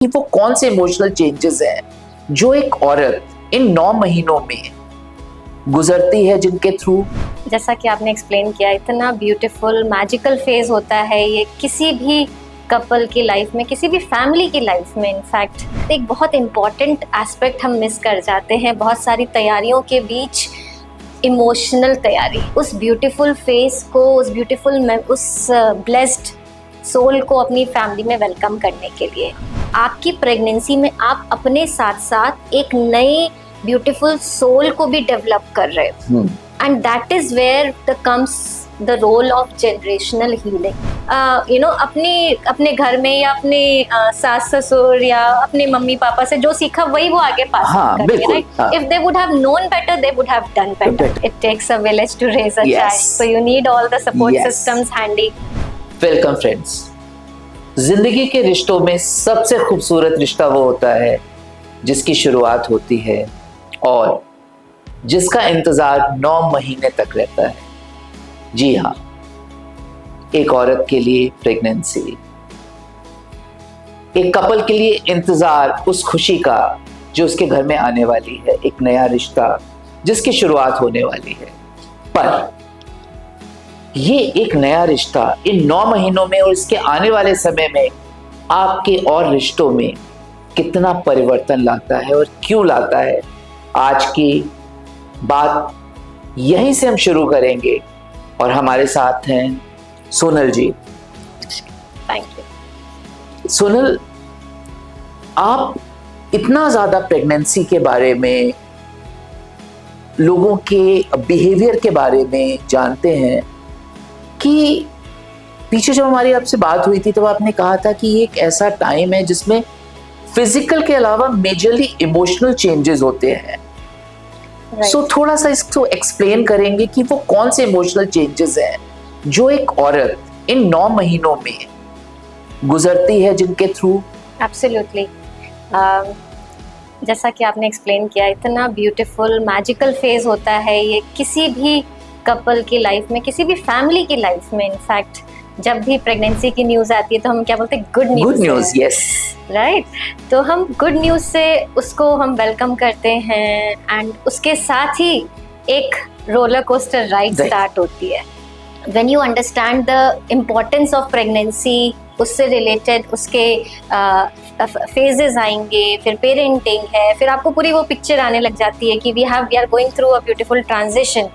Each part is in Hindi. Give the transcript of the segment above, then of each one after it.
कि वो कौन से इमोशनल चेंजेस हैं जो एक औरत इन 9 महीनों में गुजरती है, जिनके थ्रू जैसा कि आपने एक्सप्लेन किया, इतना ब्यूटीफुल मैजिकल फेज होता है ये किसी भी कपल की लाइफ में, किसी भी फैमिली की लाइफ में। इनफैक्ट एक बहुत इम्पॉर्टेंट एस्पेक्ट हम मिस कर जाते हैं बहुत सारी तैयारियों के बीच, इमोशनल तैयारी। उस ब्यूटीफुल फेस को, उस ब्लेस्ड सोल को अपनी फैमिली में वेलकम करने के लिए आपकी प्रेगनेंसी में आप अपने साथ साथ एक नए ब्यूटीफुल सोल को भी डेवलप कर रहे हो। And that is where the comes the role of generational healing. अपने घर में या अपने सास ससुर या अपने मम्मी पापा से जो सीखा वही वो आगे पास करेंगे, right? If they would have known better, they would have done better. It takes a village to raise a child, so you need all the support systems handy. Welcome friends. जिंदगी के रिश्तों में सबसे खूबसूरत रिश्ता वो होता है जिसकी शुरुआत होती है और जिसका इंतजार 9 महीने तक रहता है। जी हाँ, एक औरत के लिए प्रेगनेंसी, एक कपल के लिए इंतजार उस खुशी का जो उसके घर में आने वाली है, एक नया रिश्ता जिसकी शुरुआत होने वाली है। पर ये एक नया रिश्ता इन 9 महीनों में और इसके आने वाले समय में आपके और रिश्तों में कितना परिवर्तन लाता है और क्यों लाता है, आज की बात यहीं से हम शुरू करेंगे। और हमारे साथ हैं सोनल जी। Thank you. सोनल, आप इतना ज्यादा प्रेगनेंसी के बारे में, लोगों के बिहेवियर के बारे में जानते हैं कि पीछे जब हमारी आपसे बात हुई थी तो आपने कहा था कि ये एक ऐसा टाइम है जिसमें फिजिकल के अलावा मेजरली इमोशनल चेंजेस होते हैं। सो थोड़ा सा इसको एक्सप्लेन करेंगे कि वो कौन से इमोशनल चेंजेस हैं जो एक औरत इन 9 महीनों में गुजरती है, जिनके थ्रू। एब्सोल्युटली। जैसा कि आपने एक्सप्लेन किया, इतना ब्यूटीफुल मैजिकल फेज होता है ये किसी भी कपल की लाइफ में, किसी भी फैमिली की लाइफ में। इनफैक्ट जब भी प्रेगनेंसी की न्यूज़ आती है तो हम क्या बोलते हैं? Good news. Yes, right. तो हम गुड न्यूज़ से उसको हम वेलकम करते हैं एंड उसके साथ ही एक रोलर कोस्टर राइड स्टार्ट होती है। When you understand the importance of pregnancy, उससे रिलेटेड उसके फेजेस आएंगे, फिर पेरेंटिंग है, फिर आपको पूरी वो पिक्चर आने लग जाती है कि we are going through a beautiful transition.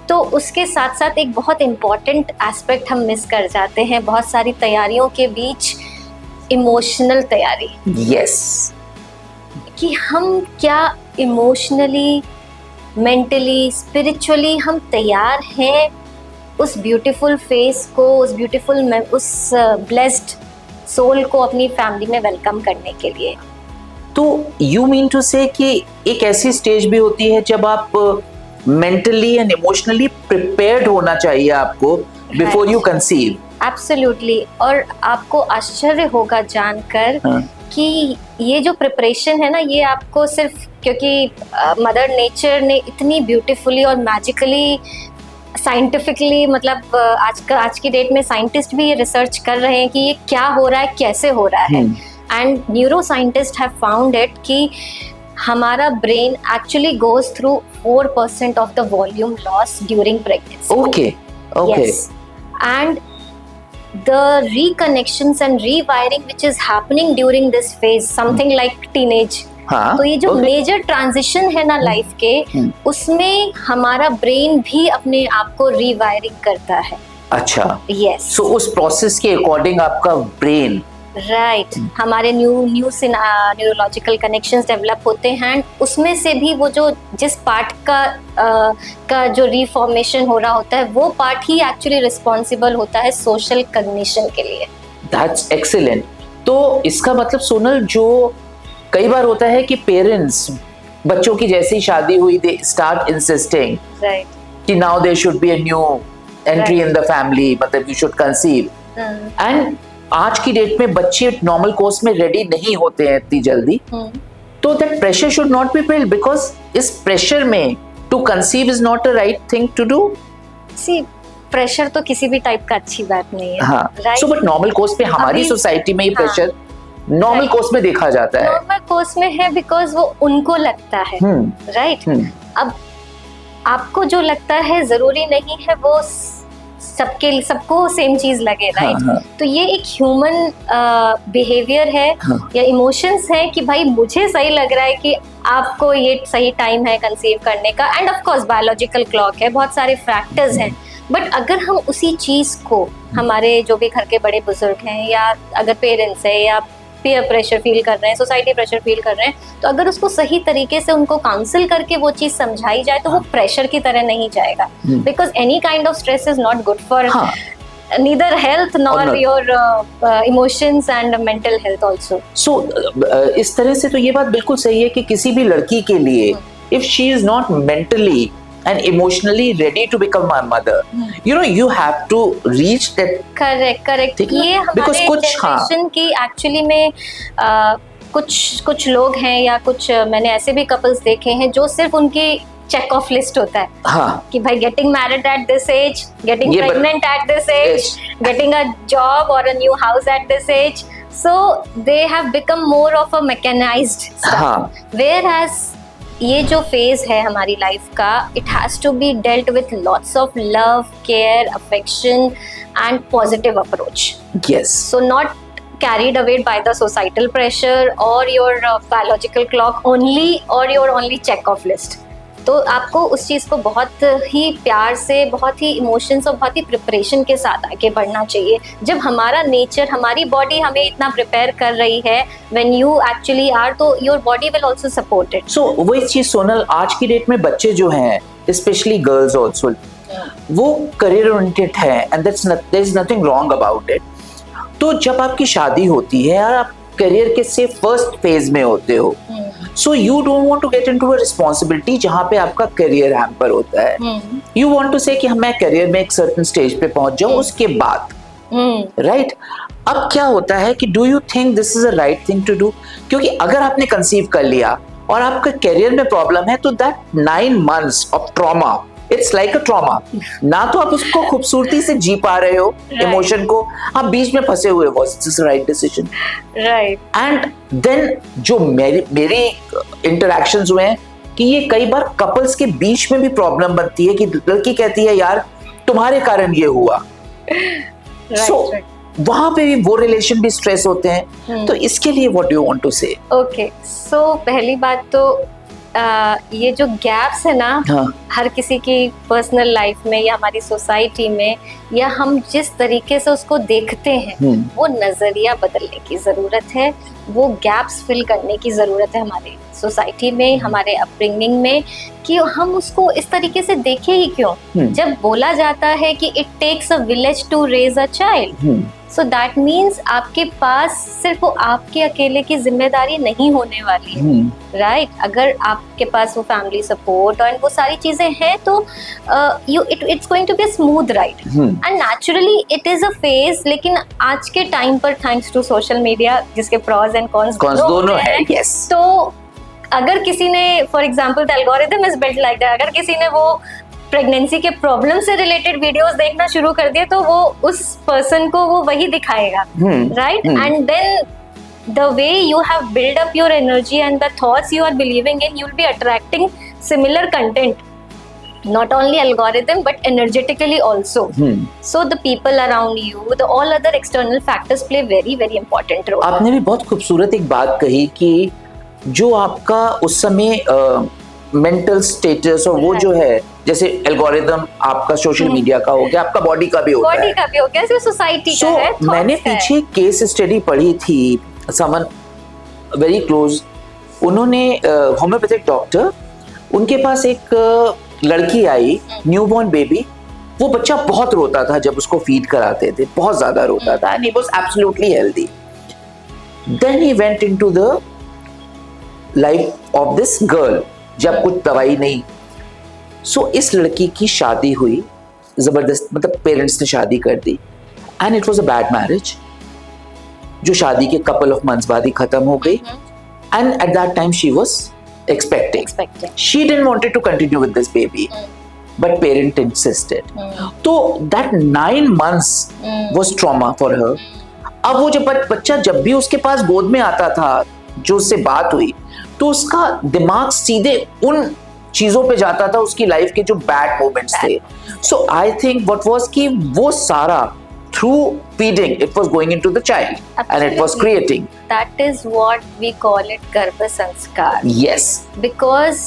तो उसके साथ साथ एक बहुत इम्पॉर्टेंट एस्पेक्ट हम मिस कर जाते हैं बहुत सारी तैयारियों के बीच, इमोशनल तैयारी। यस। कि हम क्या इमोशनली, मेंटली, स्पिरिचुअली हम तैयार हैं उस ब्यूटीफुल फेस को, उस ब्लेस्ड सोल को अपनी फैमिली में वेलकम करने के लिए। तो यू मीन टू से कि एक ऐसी स्टेज भी होती है जब आप मेंटली एंड इमोशनली प्रिपेयर्ड होना चाहिए आपको बिफोर यू कंसीव। एब्सोल्युटली। और आपको आश्चर्य होगा जानकर कि ये जो प्रिपरेशन है ना, ये आपको सिर्फ क्योंकि मदर नेचर ने इतनी ब्यूटीफुली और मैजिकली, साइंटिफिकली, मतलब आज की डेट में साइंटिस्ट भी ये रिसर्च कर रहे हैं कि ये क्या हो रहा है, कैसे हो रहा है। And neuro scientist have found it कि हमारा brain actually goes through 4% of the volume loss during pregnancy. Okay. Yes. And the reconnections and rewiring which is happening during this phase, something like teenage. तो ये जो मेजर ट्रांजिशन है ना लाइफ के, उसमें हमारा ब्रेन भी अपने आप को रीवायरिंग करता है। अच्छा। यस। सो उस प्रोसेस के अकॉर्डिंग आपका ब्रेन, राइट, हमारे न्यूरोलॉजिकल कनेक्शंस डेवलप होते हैं। उसमें से भी वो जो जिस पार्ट का जो रिफॉर्मेशन हो रहा होता है, वो पार्ट ही एक्चुअली रिस्पॉन्सिबल होता है सोशल कॉग्निशन के लिए। That's excellent. तो इसका मतलब सोनल, जो कई बार होता है कि पेरेंट्स बच्चों की जैसी शादी हुई, दे स्टार्ट इंसिस्टिंग कि now there should be a new entry in the family, मतलब यू शुड कंसीव। एंड आज की डेट में बच्चे नॉर्मल कोर्स में रेडी नहीं होते हैं इतनी जल्दी। तो that pressure should not be failed, because इस प्रेशर में to conceive is not a right thing to do. See, pressure तो किसी भी टाइप का अच्छी बात नहीं है। हाँ, सो बट नॉर्मल कोर्स पे हमारी सोसाइटी में ये प्रेशर नॉर्मल कोर्स में देखा जाता है, नॉर्मल कोर्स में है बिकॉज वो उनको लगता है, राइट। अब आपको जो लगता है जरूरी नहीं है वो सबको सेम चीज लगे, राइट। तो ये एक ह्यूमन बिहेवियर है या इमोशंस है कि भाई मुझे सही लग रहा है कि आपको ये सही टाइम है कंसीव करने का, end of course biological clock है, बहुत सारे फैक्टर्स हैं। बट अगर हम उसी चीज को, हमारे जो भी घर के बड़े बुजुर्ग हैं या अगर पेरेंट्स है या पीयर प्रेशर फील कर रहे हैं, सोसाइटी प्रेशर फील कर रहे हैं, तो अगर उसको सही तरीके से उनको काउंसिल करके वो चीज समझाई जाए तो वो प्रेशर की तरह नहीं जाएगा, because any kind of stress is not good for neither health nor your emotions and mental health also. So इस तरह से तो ये बात बिल्कुल सही है कि किसी भी लड़की के लिए if she is not mentally and emotionally ready to become a mother, you know, you have to reach that. correct ये हमारे generation की actually में कुछ लोग हैं या कुछ मैंने ऐसे भी couples देखे हैं जो सिर्फ उनकी check off list होता है, हाँ, कि भाई getting married at this age, getting pregnant at this age, getting a job or a new house at this age, so they have become more of a mechanized stuff, whereas ये जो फेज है हमारी लाइफ का, it has to be dealt with lots of love, care, affection and positive approach. Yes, so not carried away by the societal pressure or your biological clock only or your only check off list. तो आपको उस चीज़ को बहुत ही प्यार से, बहुत ही इमोशंस और बहुत ही प्रिपरेशन के साथ आगे बढ़ना चाहिए। जब हमारा नेचर, हमारी बॉडी हमें इतना प्रिपेयर कर रही है, व्हेन यू एक्चुअली आर, तो your body will also support it. So वही चीज़ सोनल, आज की डेट में बच्चे जो हैं, स्पेशली गर्ल्स आल्सो, वो करियर ओरिएंटेड है and there is nothing wrong about it. तो जब आपकी शादी होती है और आप करियर के से फर्स्ट फेज में होते हो, so you don't want to get into a responsibility जहां पे आपका करियर हैम्पर होता है। यू वांट टू से कि मैं करियर में एक सर्टेन स्टेज पे पहुंच जाऊं, उसके बाद राइट। अब क्या होता है कि do you think this is a right thing to do? क्योंकि अगर आपने कंसीव कर लिया और आपका करियर में प्रॉब्लम है, तो that 9 months of trauma, it's like a trauma. ना तो आप उसको खूबसूरती से जी पा रहे हो, इमोशन को, आप बीच में फंसे हुए हो, was this right decision, right. And then जो मेरी इंटरेक्शंस हुए हैं कि ये कई बार कपल्स के बीच में भी प्रॉब्लम बनती है कि लड़की कहती है यार तुम्हारे कारण ये हुआ, सो वहां पे भी वो रिलेशन भी स्ट्रेस होते हैं। तो इसके लिए what do you want to say? Okay, so पहली बात तो ये जो गैप्स है ना, हर किसी की पर्सनल लाइफ में या हमारी सोसाइटी में, या हम जिस तरीके से उसको देखते हैं, वो नजरिया बदलने की जरूरत है, वो गैप्स फिल करने की जरूरत है हमारी सोसाइटी में, हमारे अपब्रिंगिंग में, कि हम उसको इस तरीके से देखें ही क्यों। जब बोला जाता है कि it takes a village to raise a child, so that means आपके पास सिर्फ वो आपके अकेले की जिम्मेदारी नहीं होने वाली है, राइट। अगर आपके पास वो फैमिली सपोर्ट और वो सारी चीजें हैं, तो it's going to be a smooth ride, and naturally it is a phase. लेकिन आज के टाइम पर, थैंक्स टू सोशल मीडिया, जिसके प्रॉज एंड कॉन्स दोनों हैं, yes. तो अगर किसी ने, for example, the algorithm is built like that, अगर किसी ने वो प्रेगनेंसी के प्रॉब्लम से रिलेटेड वीडियोस देखना शुरू कर दिए, तो वो उस पर्सन को वो वही दिखाएगा, right. And then the way you have build up your energy and the thoughts you are believing in, you will be attracting similar content, not only algorithm but energetically also. So the people around you, the all other external factors play very very important role. आपने भी बहुत खूबसूरत एक बात कही कि जो आपका उस समय मेंटल स्टेटस और वो जो है, जैसे एल्गोरिदम आपका सोशल मीडिया का हो गया, आपका बॉडी का भी होता है, बॉडी का भी हो गया, सिर्फ सोसाइटी का है। मैंने पीछे केस स्टडी पढ़ी थी, समवन वेरी क्लोज, उन्होंने होम्योपैथिक डॉक्टर, उनके पास एक लड़की आई, न्यूबॉर्न बेबी, वो बच्चा बहुत रोता था जब उसको फीड कराते थे, बहुत ज्यादा रोता था, and he was absolutely healthy. Then he went into the life of this girl, जब कुछ दवाई नहीं, सो इस लड़की की शादी हुई जबरदस्त, मतलब पेरेंट्स ने शादी कर दी, and it was a bad marriage, जो शादी के कपल ऑफ मंथ्स बाद ही खत्म हो गई, and at that time she was expecting. She didn't wanted to continue with this baby, but parent insisted. So that 9 months was trauma for her. अब वो जब बच्चा जब भी उसके पास गोद में आता था, जो उससे बात हुई, तो उसका दिमाग सीधे उन चीजों पे जाता था, उसकी लाइफ के जो बैड मोमेंट्स थे. सो आई थिंक व्हाट वाज कि वो सारा through feeding it was going into the child. Absolutely. And it was creating. That is what we call it गर्भ संस्कार. Yes. Because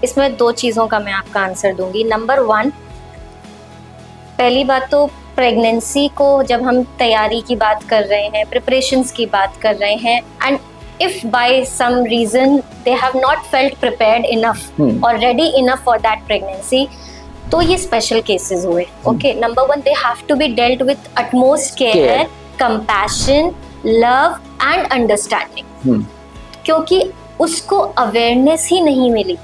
इसमें दो चीज़ों का मैं आपका आंसर दूंगी. नंबर 1, पहली बात तो प्रेगनेंसी को जब हम तैयारी की बात कर रहे हैं, प्रिपरेशंस की बात कर रहे हैं, and if by some reason they have not felt prepared enough or ready enough for that pregnancy, तो ये स्पेशल केसेस हुए. Okay, number 1, they have to be dealt with utmost care, compassion, love and understanding. क्योंकि उसको अवेयरनेस ही नहीं मिली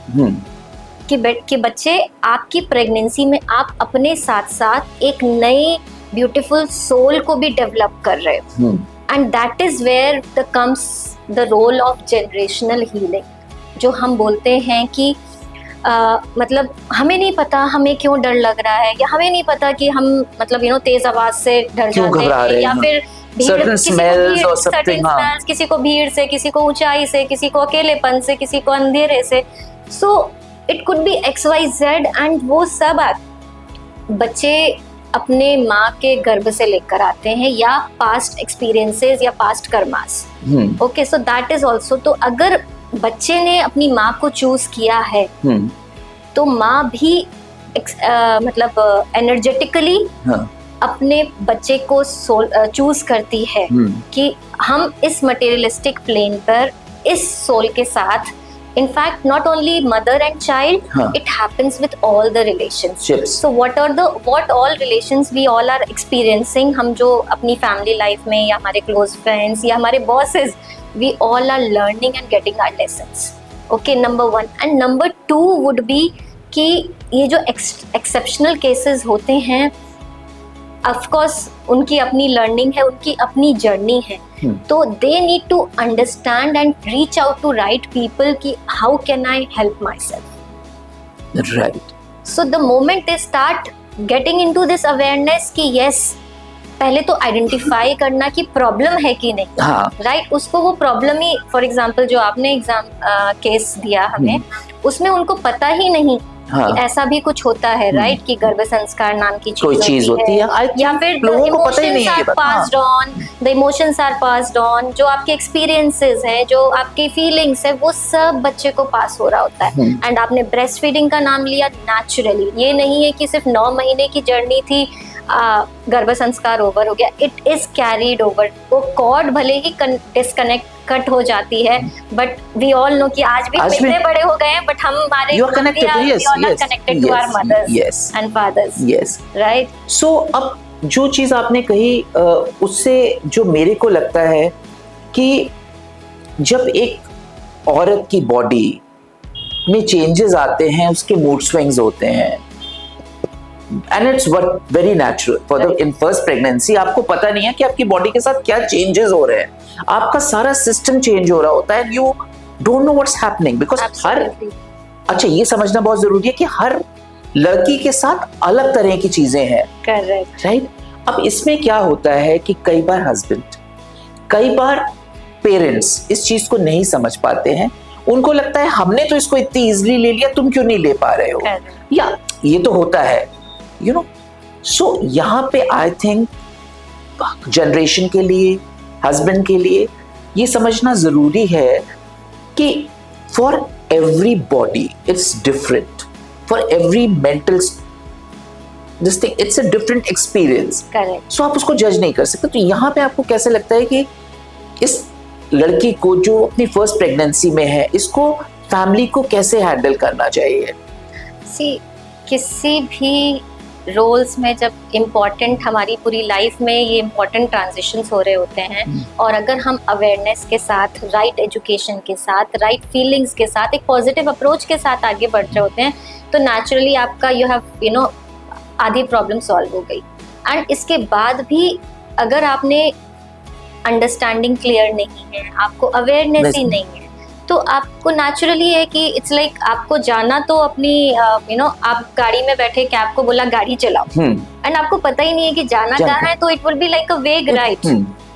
कि बच्चे आपकी प्रेगनेंसी में आप अपने साथ साथ एक नई ब्यूटीफुल सोल को भी डेवलप कर रहे हो. And that is where the comes the role of generational healing, जो हम बोलते हैं कि मतलब हमें नहीं पता हमें क्यों डर लग रहा है, या हमें नहीं पता कि हम मतलब तेज आवाज से डर जाते हैं, या फिर किसी को भीड़ से, किसी को ऊंचाई से, किसी को अकेलेपन से, किसी को अंधेरे से. So it could be XYZ, and वो सब बच्चे अपने माँ के गर्भ से लेकर आते हैं, या पास्ट एक्सपीरियंसेस या past karmas. Okay, so that is also. तो अगर बच्चे ने अपनी माँ को चूज किया है तो माँ भी मतलब एनर्जेटिकली अपने बच्चे को चूज करती है कि हम इस मटेरियलिस्टिक प्लेन पर इस सोल के साथ, in fact not only mother and child, it happens with all the relations. So what all relations we all are experiencing, हम जो अपनी फैमिली लाइफ में या हमारे क्लोज फ्रेंड्स या हमारे bosses, we all are learning and getting our lessons. Okay, number 1. And number 2 would be कि ये जो exceptional cases होते हैं, of course उनकी अपनी learning है, उनकी अपनी journey है. तो they need to understand and reach out to right people कि how can I help myself. Right. So the moment they start getting into this awareness कि yes, पहले तो आइडेंटिफाई करना कि प्रॉब्लम है कि नहीं. राइट, उसको वो प्रॉब्लम ही, फॉर एग्जांपल जो आपने एग्जाम केस दिया हमें, उसमें उनको पता ही नहीं कि ऐसा भी कुछ होता है. राइट, कि गर्भ संस्कार नाम की कोई चीज होती है, या फिर लोगों को पता ही नहीं है. The emotions are passed on, जो आपके एक्सपीरियंसेस हैं, जो आपकी फीलिंग्स है, वो सब बच्चे को पास हो रहा होता है. एंड आपने ब्रेस्ट फीडिंग का नाम लिया, नेचुरली. ये नहीं है कि सिर्फ 9 महीने की जर्नी थी, गर्भ संस्कार ओवर हो गया. It is carried over. वो कॉर्ड भले ही कट हो जाती है, बट वी ऑल नो कि आज भी इतने बड़े हो गए हैं, बट हम हमारे connected to our mothers and fathers. Right. So अब जो चीज आपने कही, उससे जो मेरे को लगता है कि जब एक औरत की बॉडी में चेंजेस आते हैं, उसके मूड स्विंग्स होते हैं, and it's very natural for the in first pregnancy. आपको पता नहीं है कि आपकी बॉडी के साथ क्या चेंजेस हो रहे हैं, आपका सारा सिस्टम चेंज हो रहा होता है, you don't know what's happening because अच्छा, ये समझना बहुत जरूरी है कि हर लड़की के साथ अलग तरह की चीजें हैं. करेक्ट. राइट. अब इसमें क्या होता है कि कई बार हस्बैंड, कई बार पेरेंट्स इस चीज को नहीं समझ पाते हैं. उनको लगता है हमने तो इसको इतनी इजीली ले लिया, तुम क्यों नहीं ले पा रहे हो, या ये तो होता है, यू नो. सो यहाँ पे आई थिंक जनरेशन के लिए, हस्बैंड के लिए ये समझना जरूरी है कि for every body it's different, for every mental this thing it's a different experience. So आप उसको जज नहीं कर सकते. तो यहाँ पे आपको कैसे लगता है कि इस लड़की को जो अपनी फर्स्ट प्रेगनेंसी में है, इसको फैमिली को कैसे हैंडल करना चाहिए? किसी भी रोल्स में जब इम्पॉर्टेंट, हमारी पूरी लाइफ में ये इम्पॉर्टेंट ट्रांजिशंस हो रहे होते हैं, और अगर हम अवेयरनेस के साथ, राइट एजुकेशन के साथ, राइट फीलिंग्स के साथ, एक पॉजिटिव अप्रोच के साथ आगे बढ़ रहे होते हैं, तो नेचुरली आपका आधी प्रॉब्लम सॉल्व हो गई. एंड इसके बाद भी अगर आपने अंडरस्टैंडिंग क्लियर नहीं है, आपको अवेयरनेस ही नहीं है, तो आपको नेचुरली है कि इट्स लाइक आपको जाना तो अपनी आप गाड़ी में बैठे कैब को बोला गाड़ी चलाओ एंड आपको पता ही नहीं है कि जाना कहाँ है, तो it will be like a vague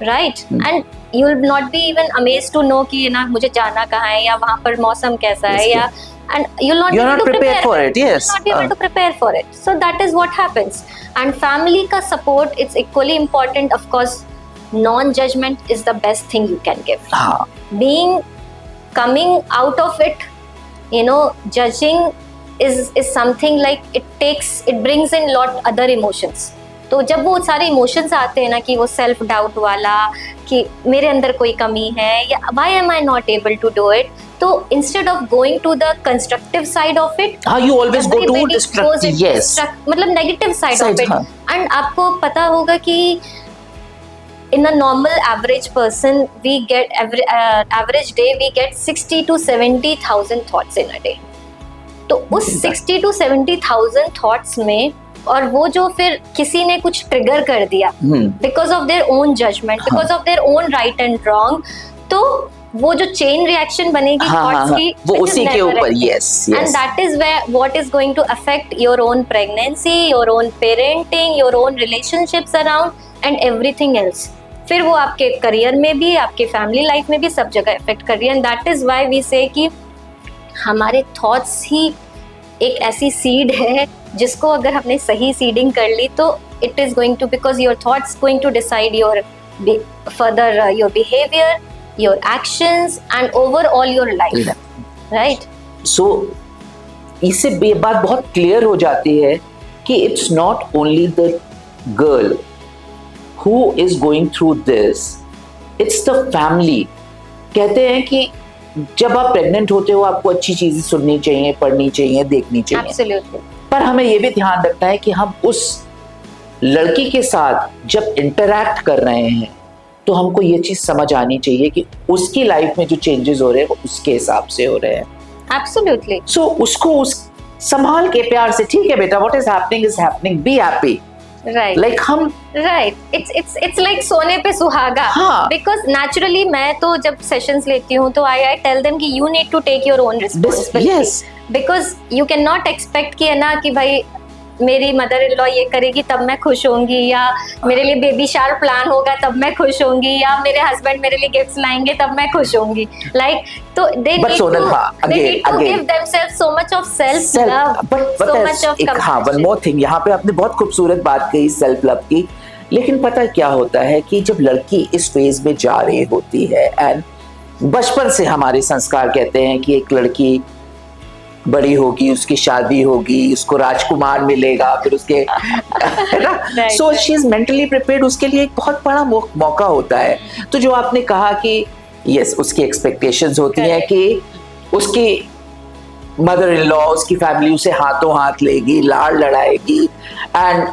right and you will not be even amazed to know कि ना मुझे जाना कहाँ है या वहाँ पर मौसम कैसा है या and you're not prepared for it. Yes, you'll not be able to prepare for it. So that is what happens. And family ka support, it's equally important. Of course, non-judgment is the best thing you can give. Coming out of it, judging is something like it brings in lot other emotions. तो जब वो सारे इमोशंस आते हैं ना कि वो सेल्फ डाउट वाला कि मेरे अंदर कोई कमी है या why am I not able to do it, तो instead of going to the constructive side of it, you always go to destructive, yes, मतलब negative side of it. And आपको पता होगा कि in a normal average person we get average day we get 60 to 70,000 thoughts in a day. तो उस 60 to 70,000 thoughts में और वो जो फिर किसी ने कुछ ट्रिगर कर दिया because of their own judgement, because of their own right and wrong, तो वो जो चेन रिएक्शन बनेगी थॉट्स की वो उसी के ऊपर, yes, and that is where what is going to affect your own pregnancy, your own parenting, your own relationships around and everything else. फिर वो आपके करियर में भी, आपके फैमिली लाइफ में भी सब जगह इफेक्ट कर रही है. And that is why we say कि हमारे थॉट्स ही एक ऐसी सीड है जिसको अगर हमने सही सीडिंग कर ली तो it is going to, because your thoughts going to decide your further your behaviour, your actions and overall your life, right. So इससे बात बहुत क्लियर हो जाती है कि it's not only the girl who is going through this, it's the family. कहते हैं कि जब आप प्रेग्नेंट होते हो आपको अच्छी चीजें सुननी चाहिए, पढ़नी चाहिए, देखनी चाहिए. Absolutely. पर हमें ये भी ध्यान रखना है कि हम उस लड़की के साथ जब इंटरैक्ट कर रहे हैं तो हमको ये चीज समझ आनी चाहिए कि उसकी लाइफ में जो चेंजेस हो रहे हैं वो उसके हिसाब से हो रहे हैं. Absolutely. So उसको संभाल के प्यार से, ठीक है बेटा, what is happening, be happy. Right. Like हम it's like सोने पे सुहागा. Because naturally मैं तो जब सेशंस लेती हूँ तो I tell them कि you need to take your own responsibility. Yes. Because you cannot expect कि है ना कि भाई मेरी मदर इन लॉ ये करेगी तब मैं खुश होंगी, या मेरे लिए बेबी शावर प्लान होगा तब मैं खुश होंगी, या मेरे हस्बैंड मेरे लिए गिफ्ट्स लाएंगे तब मैं खुश होंगी. Like तो they need to give themselves so much of self love, so much of compassion. one more thing, यहाँ पे आपने बहुत खूबसूरत बात कही सेल्फ लव की. लेकिन पता क्या होता है कि जब लड़की इस फेज में जा रही होती है, एंड बचपन से हमारे संस्कार कहते हैं कि एक लड़की बड़ी होगी, उसकी शादी होगी, उसको राजकुमार मिलेगा, फिर उसके so she is mentally prepared, उसके लिए एक बहुत बड़ा मौका होता है. तो जो आपने कहा कि यस, उसकी एक्सपेक्टेशंस होती हैं कि उसकी मदर इन लॉ, उसकी फैमिली उसे हाथों हाथ लेगी, लाड़ लड़ाएगी, एंड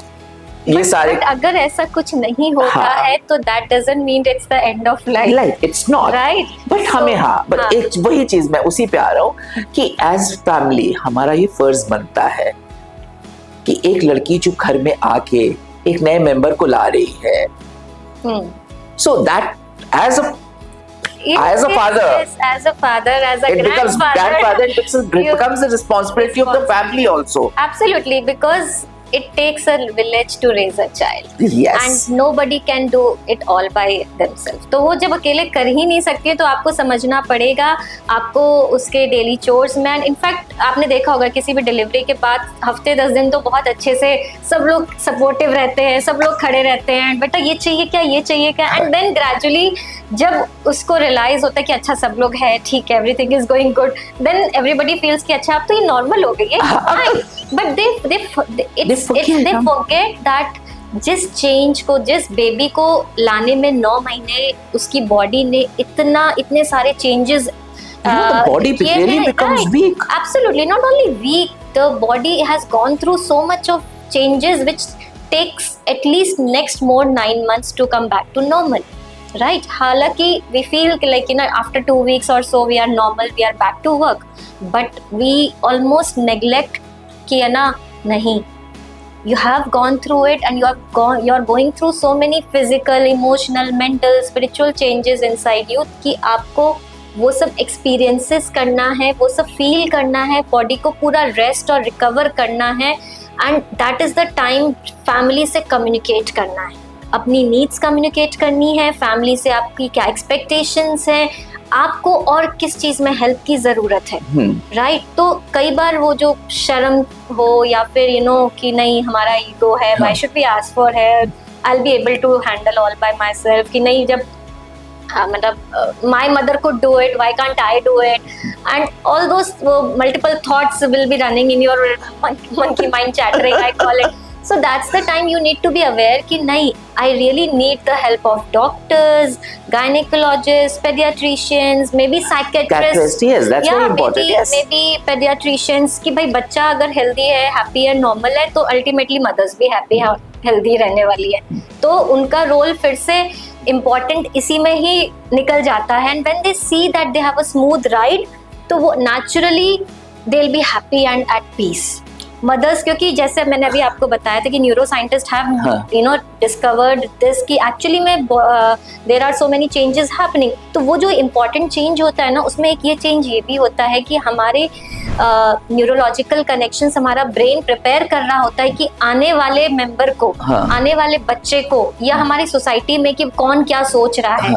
ये सारे. अगर ऐसा कुछ नहीं होता है तो that doesn't mean it's the end of life. It's not, right. But हमें बट एक वही चीज मैं उसी पे आ रहा हूँ कि एज फैमिली हमारा ये फर्ज बनता है कि एक लड़की जो घर में आके एक नए मेंबर को ला रही है, so that as a father, as a grandfather, it becomes the responsibility of the family also. Absolutely, because it takes a village to raise a child. Yes. And nobody can do it all by themselves. तो वो जब अकेले कर ही नहीं सकते तो आपको समझना पड़ेगा, आपको उसके डेली चोर्स में. इनफैक्ट आपने देखा होगा किसी भी डिलीवरी के बाद हफ्ते 10 दिन तो बहुत अच्छे से सब लोग सपोर्टिव रहते हैं, सब लोग खड़े रहते हैं, बेटा ये चाहिए क्या, ये चाहिए क्या. एंड देन ग्रेजुअली जब उसको रियलाइज होता है कि अच्छा सब लोग है, ठीक है, everything is going good, then everybody feels कि अच्छा अब तो ये नॉर्मल हो गई है. बट they forget that जिस चेंज को, जिस बेबी को लाने में 9 महीने उसकी बॉडी ने इतने सारे changes, the body really becomes weak. Absolutely, not only weak, the body has gone through so much of changes which takes at least next more 9 months to come back to normal, right? हालांकि we feel like after 2 weeks or so we are normal, we are back to work, but we almost neglect कि है ना, नहीं, you have gone through it and you are going through so many physical, emotional, mental, spiritual changes inside you कि आपको वो सब एक्सपीरियंसेस करना है, वो सब फील करना है, बॉडी को पूरा रेस्ट और रिकवर करना है। And that is the time family से कम्युनिकेट करना है, अपनी नीड्स कम्युनिकेट करनी है, फैमिली से आपकी क्या एक्सपेक्टेशंस हैं, आपको और किस चीज़ में हेल्प की ज़रूरत है, राइट। तो कई बार वो जो शर्म हो या फिर कि नहीं हमारा ईगो है, why should we ask for help, I will be able to handle all by my self, कि नहीं जब मतलब my mother could do it, why can't I do it, and all those multiple thoughts will be running in your monkey mind chattering, I call it. So that's the time you need to be aware कि नहीं, I really need the help of doctors, gynecologists, pediatricians, maybe psychiatrists. Yes, that's very important. Yes. Maybe pediatricians कि भाई बच्चा अगर healthy है, happy है, normal है, तो ultimately mothers भी happy है, healthy रहने वाली है, तो उनका role फिर से important इसी में ही निकल जाता है। And when they see that they have a smooth ride, तो वो naturally they'll be happy and at peace. Mothers, क्योंकि जैसे मैंने अभी आपको बताया था कि neuroscientist have discovered this कि एक्चुअली में there are so many changes happening. तो वो जो इम्पोर्टेंट चेंज होता है ना, उसमें एक ये चेंज ये भी होता है कि हमारे न्यूरोलॉजिकल कनेक्शंस, हमारा ब्रेन प्रिपेयर कर रहा होता है कि आने वाले मेंबर को, आने वाले बच्चे को, या हमारी सोसाइटी में कि कौन क्या सोच रहा है,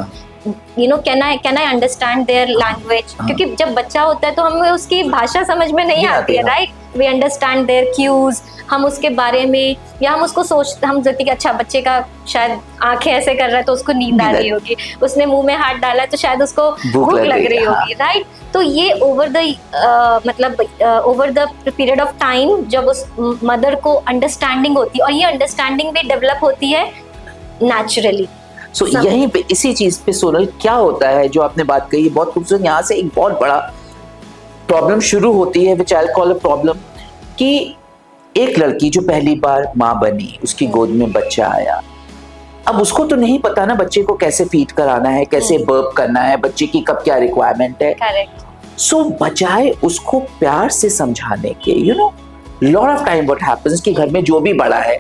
can I understand their language. क्योंकि जब बच्चा होता है तो हमें उसकी भाषा समझ में नहीं आती है, right. We understand their cues, हम उसके बारे में, या हम उसको हम सोचते कि अच्छा बच्चे का शायद आंखें ऐसे कर रहा है तो उसको नींद आ रही होगी, उसने मुंह में हाथ डाला है तो शायद उसको भूख लग रही होगी, राइट। तो ये over the period of time जब उस मदर को अंडरस्टैंडिंग होती है, और ये अंडरस्टैंडिंग भी डेवलप होती है नेचुरली। सो यहीं पे इसी चीज पे सोनल क्या होता है जो आपने बात कही है बहुत खूबसूरत, यहाँ से एक बहुत बड़ा प्रॉब्लम शुरू होती है, विच आई कॉल अ प्रॉब्लम, कि एक लड़की जो पहली बार माँ बनी, उसकी गोद में बच्चा आया, अब उसको तो नहीं पता ना बच्चे को कैसे फीड कराना है, कैसे बर्प करना है, बच्चे की कब क्या रिक्वायरमेंट है। सो बजाय उसको प्यार से समझाने के, lot of time what happens कि घर में जो भी बड़ा है,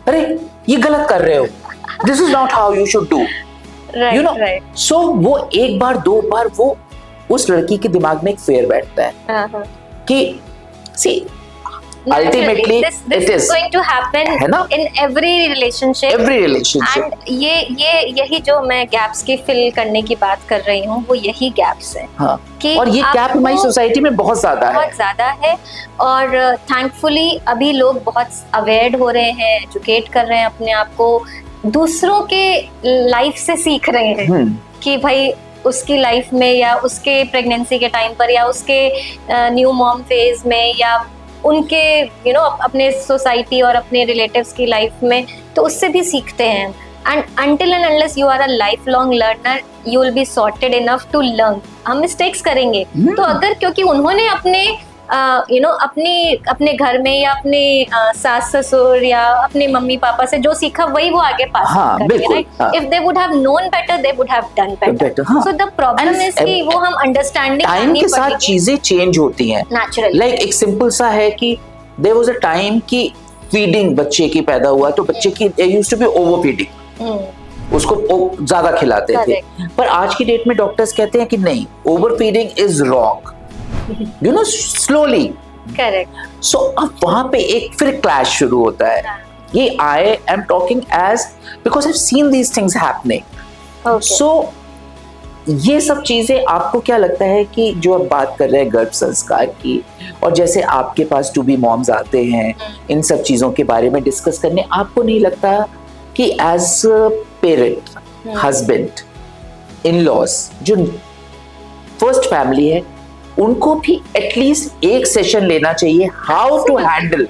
अरे ये गलत कर रहे हो, this is not how you should do, so वो एक बार दो बार वो उस लड़की के दिमाग में एक फेयर बैठता है कि सी ultimately this is going to happen in every relationship and यही जो मैं गैप्स की फिल करने की बात कर रही हूँ, वो यही गैप्स है। कि और ये गैप हमारी सोसाइटी में बहुत ज्यादा है और थैंकफुली अभी लोग बहुत अवेयर हो रहे हैं, एजुकेट कर रहे हैं अपने आप को, दूसरों के लाइफ से सीख रहे हैं कि भाई उसकी लाइफ में या उसके प्रेगनेंसी के टाइम पर या उसके न्यू मॉम फेज में या उनके अपने सोसाइटी और अपने रिलेटिव्स की लाइफ में, तो उससे भी सीखते हैं। And until and unless you are a lifelong learner, you will be sorted enough to learn. हम मिस्टेक्स करेंगे, तो अगर क्योंकि उन्होंने अपने अपने घर में या अपने सास ससुर या अपने मम्मी पापा से जो सीखा वही वो आगे पास करेंगे, right. If they would have known better, they would have done better. So the problem is कि वो हम अंडरस्टैंडिंग टाइम के साथ चीजें चेंज होती हैं नेचुरली। लाइक एक सिंपल सा है कि देयर वाज अ टाइम कि फीडिंग बच्चे की पैदा हुआ तो बच्चे की used to be overfeeding, उसको ज्यादा खिलाते थे, पर आज की डेट में डॉक्टर्स कहते हैं कि नहीं, over feeding is wrong, slowly. Correct. So अब वहाँ पे एक फिर क्लैश शुरू होता है। ये I am talking as because I've seen these things happening. Okay. So ये सब चीजें आपको क्या लगता है कि जो आप बात कर रहे हैं गर्भ संस्कार की, और जैसे आपके पास टू बी मॉम्स आते हैं इन सब चीजों के बारे में डिस्कस करने, आपको नहीं लगता कि as parent, husband, in laws, जो फर्स्ट फैमिली है, उनको भी एटलीस्ट एक सेशन लेना चाहिए how to handle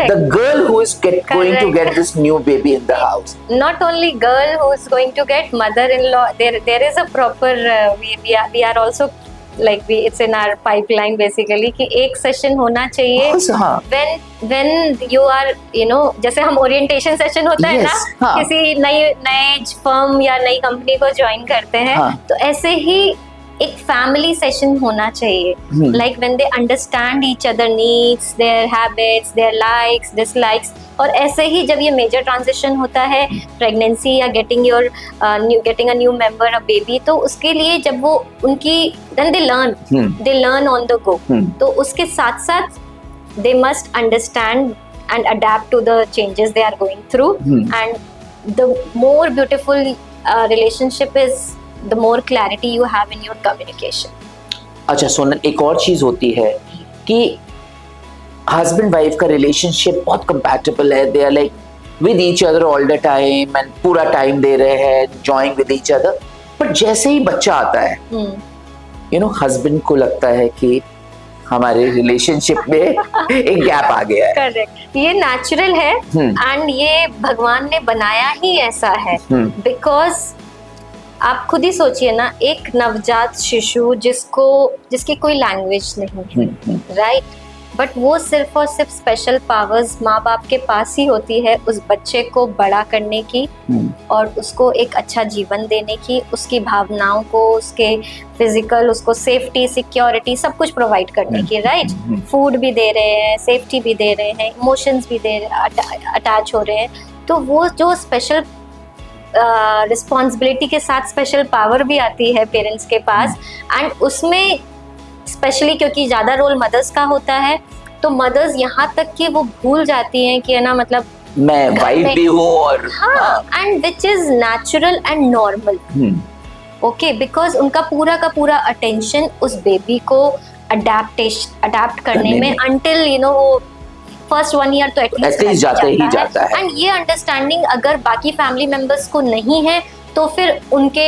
the girl who is going to get this new baby in the house? Not only girl who is going to get, mother-in-law, there is a proper we are also like it's in our pipeline basically कि एक सेशन होना चाहिए when you are जैसे हम ओरिएंटेशन सेशन होता है ना, किसी नए फर्म या नई कंपनी को ज्वाइन करते हैं, तो ऐसे ही एक फैमिली सेशन होना चाहिए, like when they understand each other needs, their habits, their likes dislikes. और ऐसे ही जब ये मेजर ट्रांजिशन होता है, प्रेगनेंसी या getting a new member, a baby, तो उसके लिए जब वो उनकी then they learn on the go. तो उसके साथ साथ they must understand and adapt to the changes they are going through. And the more beautiful relationship is, the more clarity you have in your communication. अच्छा सोनल, एक और चीज होती है कि हस्बैंड वाइफ का रिलेशनशिप बहुत कंपैटिबल है, they are like with each other all the time and पूरा टाइम दे रहे हैं enjoying with each other, but जैसे ही बच्चा आता है यू नो हस्बैंड को लगता है कि हमारे रिलेशनशिप में एक गैप आ गया है। करेक्ट, ये नेचुरल है एंड ये भगवान ने बनाया ही ऐसा है, बिकॉज आप खुद ही सोचिए ना, एक नवजात शिशु जिसकी कोई लैंग्वेज नहीं है, राइट, बट वो सिर्फ और सिर्फ स्पेशल पावर्स माँ बाप के पास ही होती है उस बच्चे को बड़ा करने की और उसको एक अच्छा जीवन देने की, उसकी भावनाओं को, उसके फिजिकल, उसको सेफ्टी, सिक्योरिटी, सब कुछ प्रोवाइड करने की, राइट। फूड भी दे रहे हैं, सेफ्टी भी दे रहे हैं, इमोशंस भी दे अटैच हो रहे हैं। तो वो जो स्पेशल रिस्पॉन्सिबिलिटी के साथ स्पेशल पावर भी आती है पेरेंट्स के पास, एंड उसमें स्पेशली क्योंकि ज़्यादा रोल मदर्स का होता है, तो मदर्स यहाँ तक कि वो भूल जाती हैं कि है ना, मतलब मैं वाइफ भी हूँ और हाँ, and which is natural and normal, okay, because उनका पूरा का पूरा अटेंशन उस बेबी को अडेप्ट करने में अंटिल यू नो वो फर्स्ट 1 ईयर तो एटलीस्ट जाता है। एंड ये अंडरस्टैंडिंग अगर बाकी फैमिली मेंबर्स को नहीं है तो फिर उनके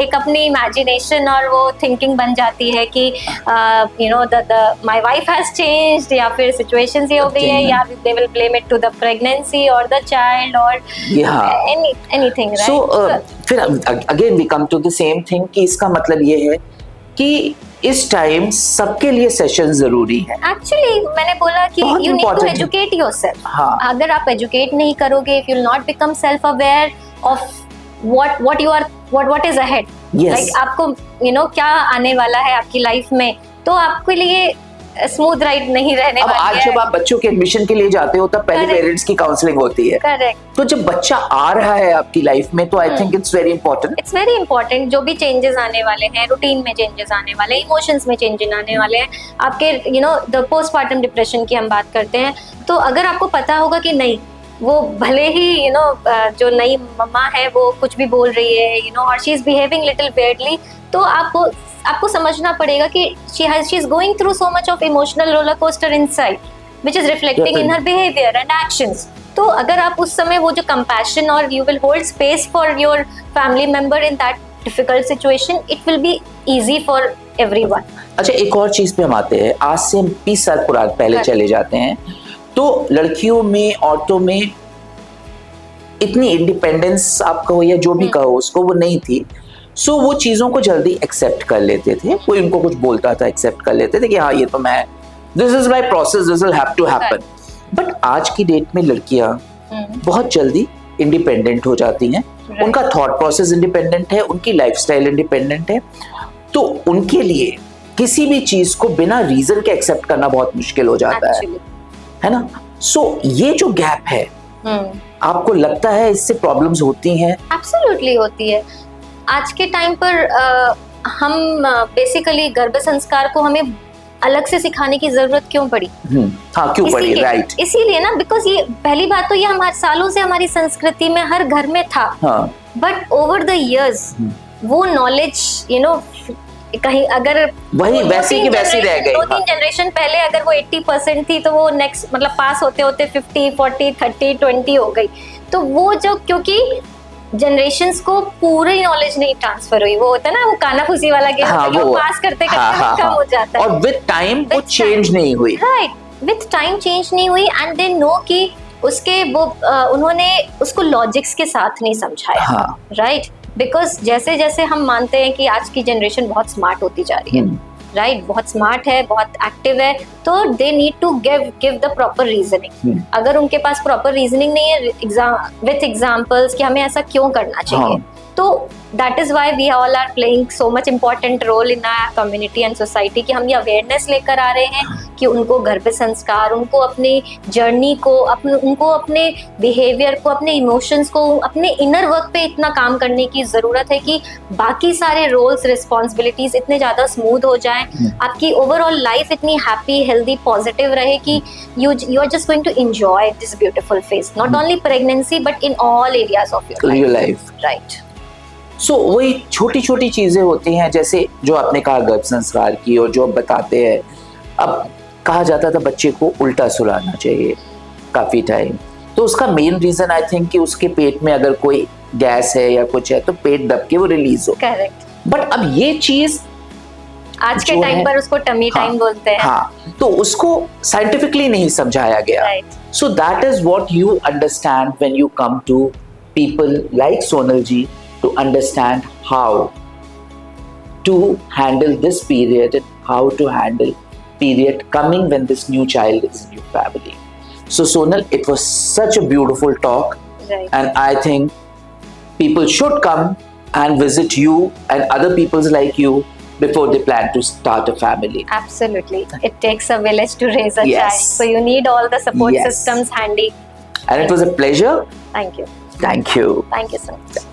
एक अपनी इमेजिनेशन और वो थिंकिंग बन जाती है कि you know my wife has changed, या फिर सिचुएशंस ये हो गई है, या they will blame it to the pregnancy और द चाइल्ड और एनीथिंग, राइट। सो फिर again we come to the same thing कि इसका मतलब ये है कि इस टाइम सबके लिए सेशन जरूरी है। एक्चुअली मैंने बोला कि you need to educate yourself. अगर आप एजुकेट नहीं करोगे, if you will not become self aware of what is ahead, like आपको you know क्या आने वाला है आपकी लाइफ में, तो आपके लिए स्मूथ राइड नहीं रहने वाली है। आज जब आप बच्चों के एडमिशन के लिए जाते हो तब पहले पेरेंट्स की काउंसलिंग होती है, करेक्ट। तो जब बच्चा आ रहा है आपकी लाइफ में तो I think it's very important, जो भी चेंजेस आने वाले हैं, रूटीन में चेंजेस आने वाले हैं, इमोशंस में चेंजेस आने वाले हैं, आपके you know the postpartum depression की हम बात करते हैं, तो अगर आपको पता होगा कि नहीं, वो भले ही यू नो जो नई मम्मा है वो कुछ भी बोल रही है यू नो और she is behaving little weirdly, तो आपको समझना पड़ेगा कि she is going through so much of emotional roller coaster inside which is reflecting in her behavior and actions. तो अगर आप उस समय वो जो compassion और you will hold space for your family member in that difficult situation, it will be easy for everyone. अच्छा, एक और चीज पे हम आते हैं, आज से 20 साल पहले चले जाते हैं, तो लड़कियों में, औरतों में इतनी इंडिपेंडेंस आप कहो या जो भी कहो उसको, वो नहीं थी। सो वो चीज़ों को जल्दी एक्सेप्ट कर लेते थे, कोई उनको कुछ बोलता था एक्सेप्ट कर लेते थे कि हाँ ये तो मैं, this is my process, this will have to happen. But आज की डेट में लड़कियां बहुत जल्दी इंडिपेंडेंट हो जाती हैं, उनका थॉट प्रोसेस इंडिपेंडेंट है, उनकी लाइफस्टाइल इंडिपेंडेंट है, तो उनके लिए किसी भी चीज़ को बिना रीजन के एक्सेप्ट करना बहुत मुश्किल हो जाता है ना। सो ये जो गैप है, आपको लगता है इससे प्रॉब्लम्स होती हैं? एब्सोल्युटली होती है। आज के टाइम पर हम बेसिकली गर्भ संस्कार को हमें अलग से सिखाने की जरूरत क्यों पड़ी? हाँ, क्यों पड़ी? राइट, इसीलिए ना, बिकॉज ये पहली बात तो ये हमारे सालों से हमारी संस्कृति में हर घर में था, बट ओवर द इयर्स वो नॉलेज यू नो कहीं अगर वही वैसी की वैसी रह गई। 2-3 जनरेशन पहले अगर वो 80% थी तो वो नेक्स्ट मतलब पास होते होते 50, 40, 30, 20 हो गई। तो वो जो क्योंकि जनरेशंस को पूरी नॉलेज नहीं ट्रांसफर हुई, वो होता है ना वो कानाफूसी वाला गेम, वो पास करते करते कम हो जाता है, और विद टाइम वो चेंज नहीं हुई। राइट, विद टाइम चेंज नहीं हुई, एंड दे नो कि उसके वो उन्होंने उसको लॉजिक्स के साथ नहीं समझाया, राइट। बिकॉज जैसे जैसे हम मानते हैं कि आज की जनरेशन बहुत स्मार्ट होती जा रही है, राइट, बहुत स्मार्ट है, बहुत एक्टिव है, तो they need to give the proper reasoning. अगर उनके पास प्रॉपर रीजनिंग नहीं है विथ एग्जाम्पल्स कि हमें ऐसा क्यों करना चाहिए, तो that is why we all are playing so much important role in our community and society, कि हम ये अवेयरनेस लेकर आ रहे हैं कि उनको घर पे संस्कार, उनको अपनी जर्नी को, उनको अपने बिहेवियर को, अपने इमोशंस को, अपने इनर वर्क पे इतना काम करने की ज़रूरत है कि बाकी सारे रोल्स, रिस्पॉन्सिबिलिटीज़ इतने ज़्यादा स्मूथ हो जाएं, आपकी ओवरऑल लाइफ इतनी हैप्पी, हेल्दी, पॉजिटिव रहे कि you are just going to enjoy this beautiful phase, not only pregnancy but in all areas of your life. Right. So वही छोटी छोटी चीजें होती हैं, जैसे जो आपने कहा गर्भ संस्कार की, और जो आप बताते हैं, अब कहा जाता था बच्चे को उल्टा सुलाना चाहिए काफी टाइम, तो उसका मेन रीजन आई थिंक कि उसके पेट में अगर कोई गैस है या कुछ है तो पेट दब के वो रिलीज हो। करेक्ट। बट अब ये चीज आज के टाइम पर उसको टमी टाइम बोलते हैं। हाँ, तो उसको साइंटिफिकली नहीं समझाया गया। So that is what you understand when you come to people like Sonal ji to understand how to handle this period and how to handle period coming when this new child is in your family. So Sonal, it was such a beautiful talk, right. And I think people should come and visit you and other people like you before they plan to start a family. Absolutely. It takes a village to raise a Yes. child. So you need all the support Yes. systems handy. And it was a pleasure. Thank you. Thank you. Thank you so much.